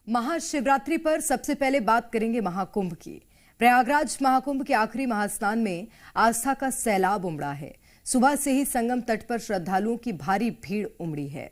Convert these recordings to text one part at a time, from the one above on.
महाशिवरात्रि पर सबसे पहले बात करेंगे महाकुंभ की। प्रयागराज महाकुंभ के आखिरी महास्नान में आस्था का सैलाब उमड़ा है। सुबह से ही संगम तट पर श्रद्धालुओं की भारी भीड़ उमड़ी है।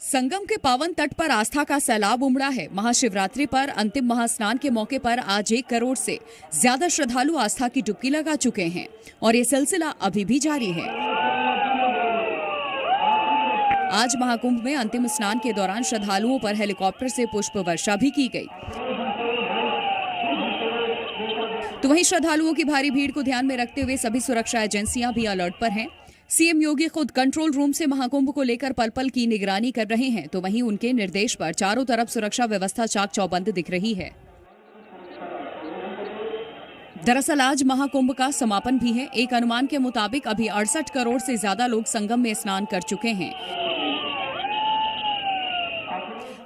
संगम के पावन तट पर आस्था का सैलाब उमड़ा है। महाशिवरात्रि पर अंतिम महास्नान के मौके पर आज 1 करोड़ से ज्यादा श्रद्धालु आस्था की डुबकी लगा चुके हैं और ये सिलसिला अभी भी जारी है। आज महाकुंभ में अंतिम स्नान के दौरान श्रद्धालुओं पर हेलीकॉप्टर से पुष्प वर्षा भी की गई। तो वहीं श्रद्धालुओं की भारी भीड़ को ध्यान में रखते हुए सभी सुरक्षा एजेंसियां भी अलर्ट पर हैं। सीएम योगी खुद कंट्रोल रूम से महाकुंभ को लेकर पल पल की निगरानी कर रहे हैं, तो वहीं उनके निर्देश पर चारों तरफ सुरक्षा व्यवस्था चाक चौबंद दिख रही है। दरअसल आज महाकुंभ का समापन भी है। एक अनुमान के मुताबिक अभी 68 करोड़ से ज्यादा लोग संगम में स्नान कर चुके हैं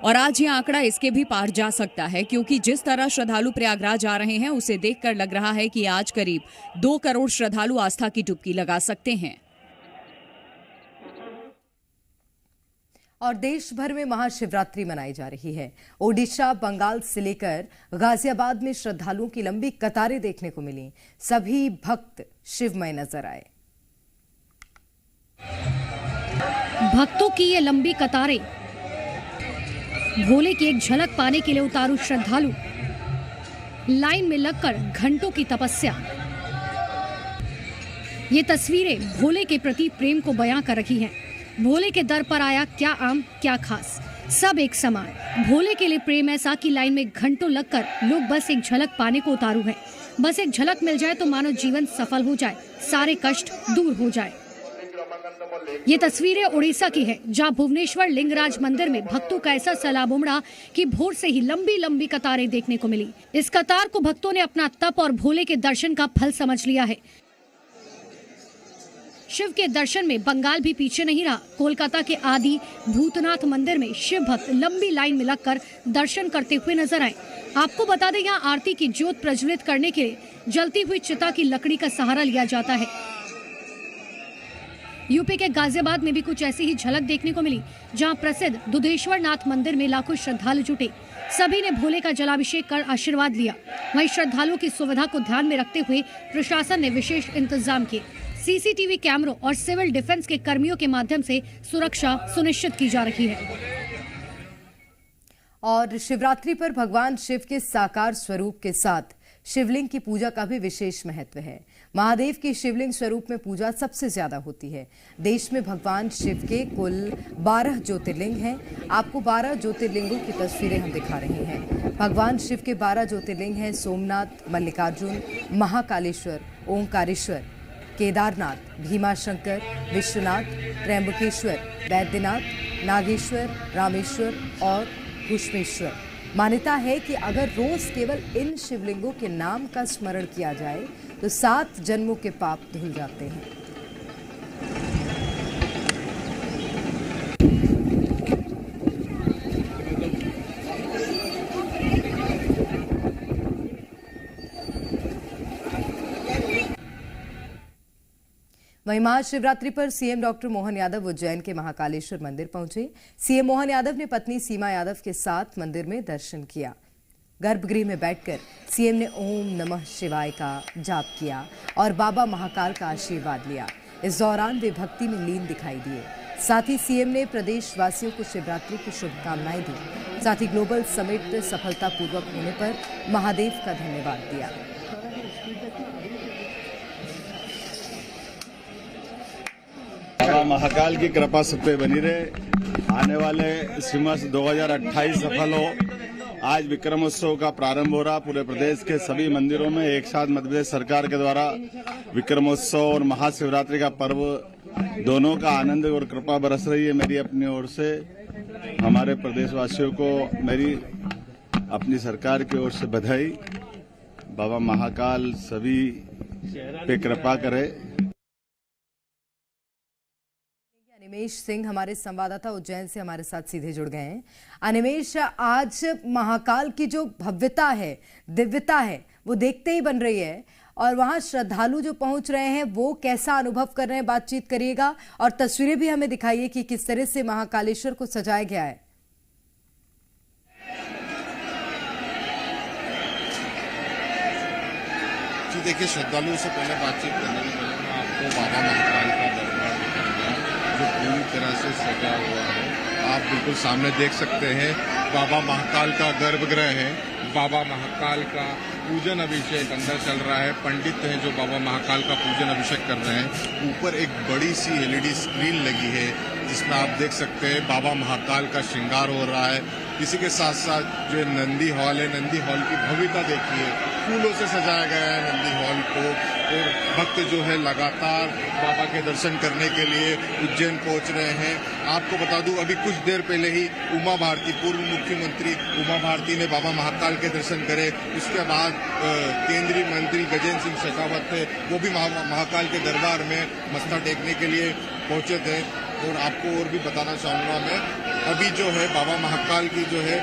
और आज ये आंकड़ा इसके भी पार जा सकता है, क्योंकि जिस तरह श्रद्धालु प्रयागराज आ रहे हैं उसे देखकर लग रहा है कि आज करीब 2 करोड़ श्रद्धालु आस्था की डुबकी लगा सकते हैं। और देश भर में महाशिवरात्रि मनाई जा रही है। ओडिशा, बंगाल से लेकर गाजियाबाद में श्रद्धालुओं की लंबी कतारें देखने को मिली। सभी भक्त शिवमय नजर आए। भक्तों की ये लंबी कतारें, भोले की एक झलक पाने के लिए उतारू श्रद्धालु, लाइन में लगकर घंटों की तपस्या। ये तस्वीरें भोले के प्रति प्रेम को बयां कर रही हैं। भोले के दर पर आया क्या आम क्या खास, सब एक समान। भोले के लिए प्रेम ऐसा कि लाइन में घंटों लगकर लोग बस एक झलक पाने को उतारू हैं। बस एक झलक मिल जाए तो मानो जीवन सफल हो जाए, सारे कष्ट दूर हो जाए। ये तस्वीरें उड़ीसा की है, जहां भुवनेश्वर लिंगराज मंदिर में भक्तों का ऐसा सैलाब उमड़ा कि भोर से ही लंबी लंबी कतारें देखने को मिली। इस कतार को भक्तों ने अपना तप और भोले के दर्शन का फल समझ लिया है। शिव के दर्शन में बंगाल भी पीछे नहीं रहा। कोलकाता के आदि भूतनाथ मंदिर में शिव भक्त लंबी लाइन में लगकर दर्शन करते हुए नजर आए। आपको बता दें, यहाँ आरती की ज्योत प्रज्वलित करने के लिए जलती हुई चिता की लकड़ी का सहारा लिया जाता है। यूपी के गाजियाबाद में भी कुछ ऐसी ही झलक देखने को मिली, जहां प्रसिद्ध दुधेश्वर नाथ मंदिर में लाखों श्रद्धालु जुटे। सभी ने भोले का जलाभिषेक कर आशीर्वाद लिया। वहीं श्रद्धालुओं की सुविधा को ध्यान में रखते हुए प्रशासन ने विशेष इंतजाम किए। सीसीटीवी कैमरों और सिविल डिफेंस के कर्मियों के माध्यम से सुरक्षा सुनिश्चित की जा रही है। और शिवरात्रि पर भगवान शिव के साकार स्वरूप के साथ शिवलिंग की पूजा का भी विशेष महत्व है। महादेव की शिवलिंग स्वरूप में पूजा सबसे ज्यादा होती है। देश में भगवान शिव के कुल 12 ज्योतिर्लिंग हैं। आपको 12 ज्योतिर्लिंगों की तस्वीरें हम दिखा रहे हैं। भगवान शिव के 12 ज्योतिर्लिंग हैं: सोमनाथ, मल्लिकार्जुन, महाकालेश्वर, ओंकारेश्वर, केदारनाथ, भीमाशंकर, विश्वनाथ, त्र्यंबकेश्वर, वैद्यनाथ, नागेश्वर, रामेश्वर और घुश्मेश्वर। मान्यता है कि अगर रोज केवल इन शिवलिंगों के नाम का स्मरण किया जाए तो 7 जन्मों के पाप धुल जाते हैं। वहीं महाशिवरात्रि पर सीएम डॉक्टर मोहन यादव उज्जैन के महाकालेश्वर मंदिर पहुंचे। सीएम मोहन यादव ने पत्नी सीमा यादव के साथ मंदिर में दर्शन किया। गर्भगृह में बैठकर सीएम ने ओम नमः शिवाय का जाप किया और बाबा महाकाल का आशीर्वाद लिया। इस दौरान वे भक्ति में लीन दिखाई दिए। साथ ही सीएम ने प्रदेशवासियों को शिवरात्रि की शुभकामनाएं दी। साथ ही ग्लोबल समिट सफलतापूर्वक होने पर महादेव का धन्यवाद दिया। बाबा महाकाल की कृपा सब पे बनी रहे। आने वाले सिमस 2028 सफल हो। आज विक्रमोत्सव का प्रारंभ हो रहा। पूरे प्रदेश के सभी मंदिरों में एक साथ मध्य प्रदेश सरकार के द्वारा विक्रमोत्सव और महाशिवरात्रि का पर्व दोनों का आनंद और कृपा बरस रही है। मेरी अपनी ओर से हमारे प्रदेशवासियों को मेरी अपनी सरकार की ओर से बधाई। बाबा महाकाल सभी पे कृपा करे। अनिमेश सिंह हमारे संवाददाता उज्जैन से हमारे साथ सीधे जुड़ गए हैं। अनिमेश, आज महाकाल की जो भव्यता है, दिव्यता है, वो देखते ही बन रही है और वहां श्रद्धालु जो पहुंच रहे हैं वो कैसा अनुभव कर रहे हैं, बातचीत करिएगा और तस्वीरें भी हमें दिखाइए कि किस तरह से महाकालेश्वर को सजाया गया है। जी देखिए, श्रद्धालुओं से पहले बातचीत करने के पहले मैं आपको बाबा महाकाल का दरबार दिखाऊंगा जो पूरी तरह से सजा हुआ है। आप बिल्कुल सामने देख सकते हैं बाबा महाकाल का गर्भगृह है। बाबा महाकाल का पूजन अभिषेक अंदर चल रहा है। पंडित हैं जो बाबा महाकाल का पूजन अभिषेक कर रहे हैं। ऊपर एक बड़ी सी LED स्क्रीन लगी है जिसमें आप देख सकते हैं बाबा महाकाल का श्रृंगार हो रहा है। इसी के साथ साथ जो नंदी हॉल है, नंदी हॉल की भव्यता देखिए, फूलों से सजाया गया है नंदी हॉल को। और भक्त जो है लगातार बाबा के दर्शन करने के लिए उज्जैन पहुंच रहे हैं। आपको बता दूं, अभी कुछ देर पहले ही उमा भारती, पूर्व मुख्यमंत्री उमा भारती ने बाबा महाकाल के दर्शन करे। उसके बाद केंद्रीय मंत्री गजेंद्र सिंह शेखावत थे, वो भी महाकाल के दरबार में मत्था टेकने के लिए पहुंचे थे। और आपको और भी बताना चाहूँगा मैं, अभी जो है बाबा महाकाल की जो है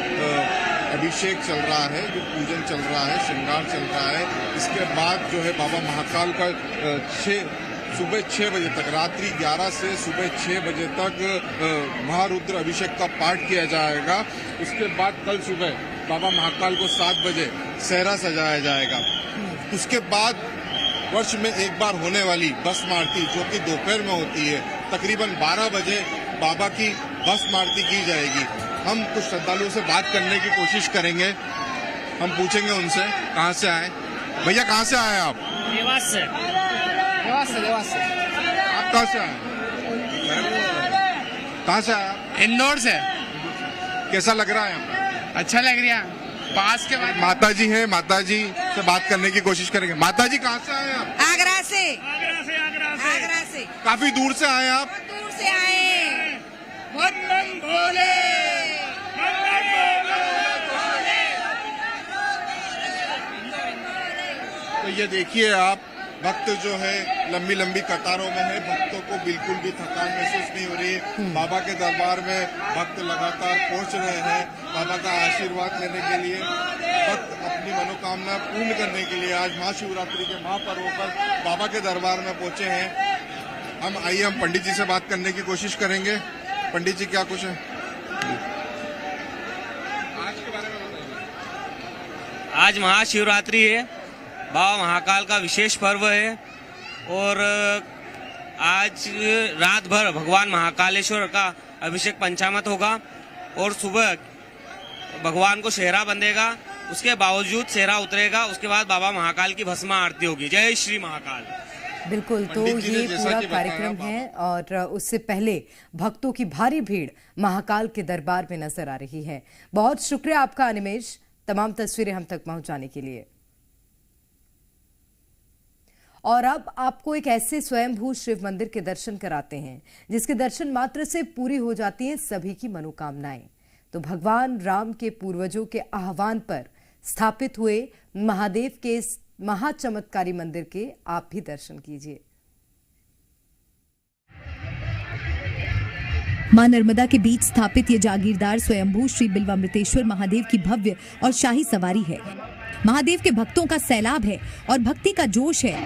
अभिषेक चल रहा है, जो पूजन चल रहा है, श्रृंगार चल रहा है। इसके बाद जो है बाबा महाकाल का सुबह 6 बजे तक, रात्रि 11 से सुबह 6 बजे तक महारुद्र अभिषेक का पाठ किया जाएगा। उसके बाद कल सुबह बाबा महाकाल को 7 बजे सेहरा सजाया जाएगा। उसके बाद वर्ष में एक बार होने वाली भस्म आरती जो कि दोपहर में होती है, तकरीबन 12 बजे बाबा की भस्म आरती की जाएगी। हम कुछ श्रद्धालुओं से बात करने की कोशिश करेंगे। हम पूछेंगे उनसे कहाँ से आए। भैया कहाँ से आए आप? देवास से। आप कहाँ से आए? कहाँ से आए आप? इंदौर से। कैसा लग रहा है? अच्छा लग रहा है। पास के बाद माता जी हैं, माता जी से बात करने की कोशिश करेंगे। माता जी कहाँ से आए आप? आगरा से। आगरा से काफी दूर से आए आप? दूर से आए। भोले भोले। तो ये देखिए आप, भक्त जो है लंबी लंबी कतारों में है। भक्तों को बिल्कुल भी थकान महसूस नहीं हो रही है। बाबा के दरबार में भक्त लगातार पहुंच रहे हैं बाबा का आशीर्वाद लेने के लिए। भक्त अपनी मनोकामना पूर्ण करने के लिए आज महाशिवरात्रि के महापर्व पर बाबा के दरबार में पहुंचे हैं। हम पंडित जी से बात करने की कोशिश करेंगे। पंडित जी क्या कुछ है आज के बारे में बताइए। आज महाशिवरात्रि है, बाबा महाकाल का विशेष पर्व है और आज रात भर भगवान महाकालेश्वर का अभिषेक पंचामृत होगा और सुबह भगवान को सेहरा बंधेगा। उसके बावजूद सेहरा उतरेगा। उसके बाद बाबा महाकाल की भस्म आरती होगी। जय श्री महाकाल। बिल्कुल, तो ये पूरा कार्यक्रम है और उससे पहले भक्तों की भारी भीड़ महाकाल के दरबार में नजर आ रही है। बहुत शुक्रिया आपका अनिमेश, तमाम तस्वीरें हम तक पहुंचाने के लिए। और अब आपको एक ऐसे स्वयंभू शिव मंदिर के दर्शन कराते हैं जिसके दर्शन मात्र से पूरी हो जाती हैं सभी की मनोकामनाएं। तो भगवान राम के पूर्वजों के आह्वान पर स्थापित हुए महादेव के इस महाचमत्कारी मंदिर के आप भी दर्शन कीजिए। मां नर्मदा के बीच स्थापित ये जागीरदार स्वयंभू श्री बिल्वामृतेश्वर महादेव की भव्य और शाही सवारी है। महादेव के भक्तों का सैलाब है और भक्ति का जोश है।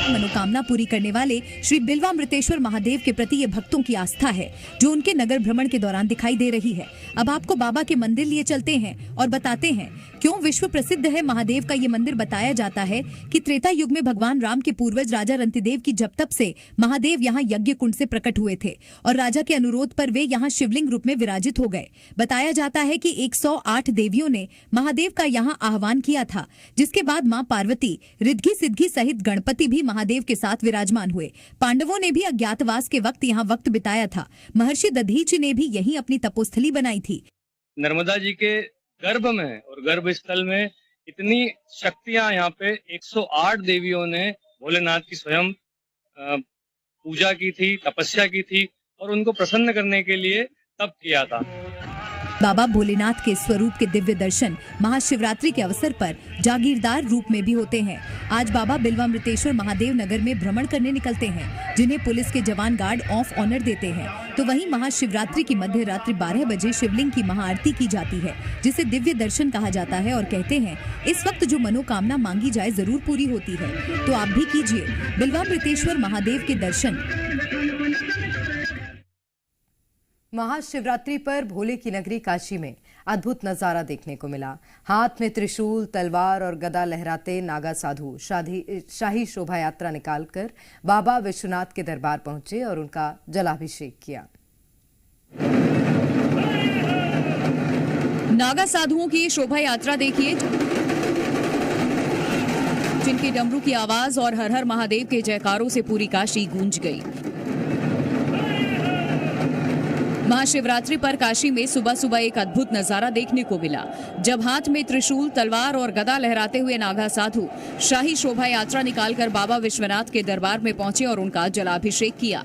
मनोकामना पूरी करने वाले श्री बिल्वामृतेश्वर महादेव के प्रति ये भक्तों की आस्था है जो उनके नगर भ्रमण के दौरान दिखाई दे रही है। अब आपको बाबा के मंदिर लिए चलते हैं और बताते हैं क्यों विश्व प्रसिद्ध है महादेव का ये मंदिर। बताया जाता है कि त्रेता युग में भगवान राम के पूर्वज राजा रंतिदेव की जब तब से महादेव यहाँ यज्ञ कुंड से प्रकट हुए थे और राजा के अनुरोध पर वे यहाँ शिवलिंग रूप में विराजित हो गए। बताया जाता है कि 108 देवियों ने महादेव का यहाँ आह्वान किया था, जिसके बाद मां पार्वती, रिद्धि सिद्धि सहित गणपति भी महादेव के साथ विराजमान हुए। पांडवों ने भी अज्ञातवास के वक्त यहाँ वक्त बिताया था। महर्षि दधीचि ने भी यही अपनी तपोस्थली बनाई थी। नर्मदा जी के गर्भ में और गर्भ स्थल में इतनी शक्तियां, यहाँ पे 108 देवियों ने भोलेनाथ की स्वयं पूजा की थी, तपस्या की थी और उनको प्रसन्न करने के लिए तप किया था। बाबा भोलेनाथ के स्वरूप के दिव्य दर्शन महाशिवरात्रि के अवसर पर जागीरदार रूप में भी होते हैं। आज बाबा बिल्वामृतेश्वर महादेव नगर में भ्रमण करने निकलते हैं, जिन्हें पुलिस के जवान गार्ड ऑफ ऑनर देते हैं। तो वहीं महाशिवरात्रि की मध्य रात्रि 12 बजे शिवलिंग की महाआरती की जाती है, जिसे दिव्य दर्शन कहा जाता है और कहते हैं इस वक्त जो मनोकामना मांगी जाए जरूर पूरी होती है। तो आप भी कीजिए बिल्वामृतेश्वर महादेव के दर्शन। महाशिवरात्रि पर भोले की नगरी काशी में अद्भुत नजारा देखने को मिला। हाथ में त्रिशूल, तलवार और गदा लहराते नागा साधु शाही शोभा यात्रा निकालकर बाबा विश्वनाथ के दरबार पहुंचे और उनका जलाभिषेक किया। नागा साधुओं की शोभा यात्रा देखिए, जिनके डमरू की आवाज और हर हर महादेव के जयकारों से पूरी काशी गूंज गई। महाशिवरात्रि पर काशी में सुबह सुबह एक अद्भुत नजारा देखने को मिला, जब हाथ में त्रिशूल, तलवार और गदा लहराते हुए नागा साधु शाही शोभा यात्रा निकालकर बाबा विश्वनाथ के दरबार में पहुंचे और उनका जलाभिषेक किया।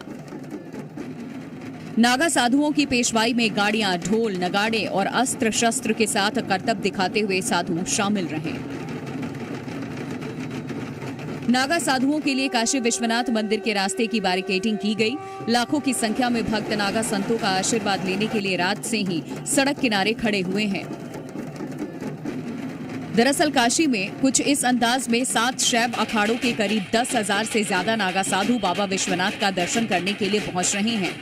नागा साधुओं की पेशवाई में गाड़ियां, ढोल, नगाड़े और अस्त्र शस्त्र के साथ करतब दिखाते हुए साधु शामिल रहे। नागा साधुओं के लिए काशी विश्वनाथ मंदिर के रास्ते की बैरिकेडिंग की गई। लाखों की संख्या में भक्त नागा संतों का आशीर्वाद लेने के लिए रात से ही सड़क किनारे खड़े हुए हैं। दरअसल काशी में कुछ इस अंदाज में 7 शैव अखाड़ों के करीब 10,000 से ज्यादा नागा साधु बाबा विश्वनाथ का दर्शन करने के लिए पहुंच रहे हैं।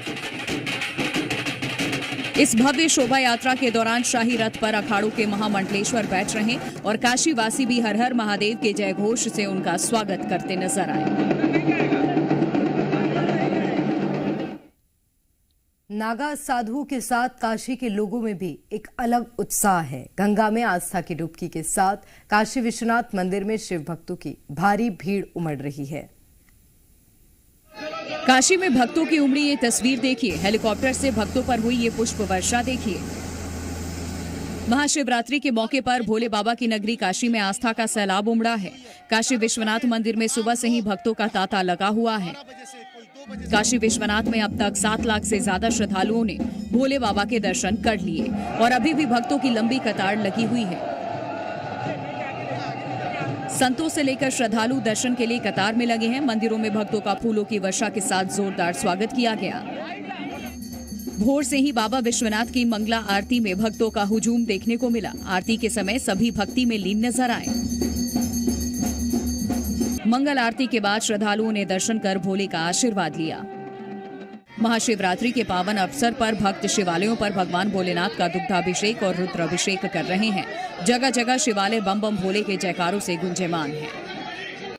इस भव्य शोभा यात्रा के दौरान शाही रथ पर अखाड़ों के महामंडलेश्वर बैठ रहे और काशीवासी भी हर हर महादेव के जय घोष से उनका स्वागत करते नजर आए। नागा साधुओं के साथ काशी के लोगों में भी एक अलग उत्साह है। गंगा में आस्था की डुबकी के साथ काशी विश्वनाथ मंदिर में शिव भक्तों की भारी भीड़ उमड़ रही है। काशी में भक्तों की उमड़ी ये तस्वीर देखिए। हेलीकॉप्टर से भक्तों पर हुई ये पुष्प वर्षा देखिए। महाशिवरात्रि के मौके पर भोले बाबा की नगरी काशी में आस्था का सैलाब उमड़ा है। काशी विश्वनाथ मंदिर में सुबह से ही भक्तों का तांता लगा हुआ है। काशी विश्वनाथ में अब तक 7 लाख से ज्यादा श्रद्धालुओं ने भोले बाबा के दर्शन कर लिए और अभी भी भक्तों की लंबी कतार लगी हुई है। संतों से लेकर श्रद्धालु दर्शन के लिए कतार में लगे हैं। मंदिरों में भक्तों का फूलों की वर्षा के साथ जोरदार स्वागत किया गया। भोर से ही बाबा विश्वनाथ की मंगला आरती में भक्तों का हुजूम देखने को मिला। आरती के समय सभी भक्ति में लीन नजर आए। मंगल आरती के बाद श्रद्धालुओं ने दर्शन कर भोले का आशीर्वाद लिया। महाशिवरात्रि के पावन अवसर पर भक्त शिवालयों पर भगवान भोलेनाथ का दुग्धाभिषेक और रुद्राभिषेक कर रहे हैं। जगह जगह शिवालय बम बम भोले के जयकारों से गुंजयमान है।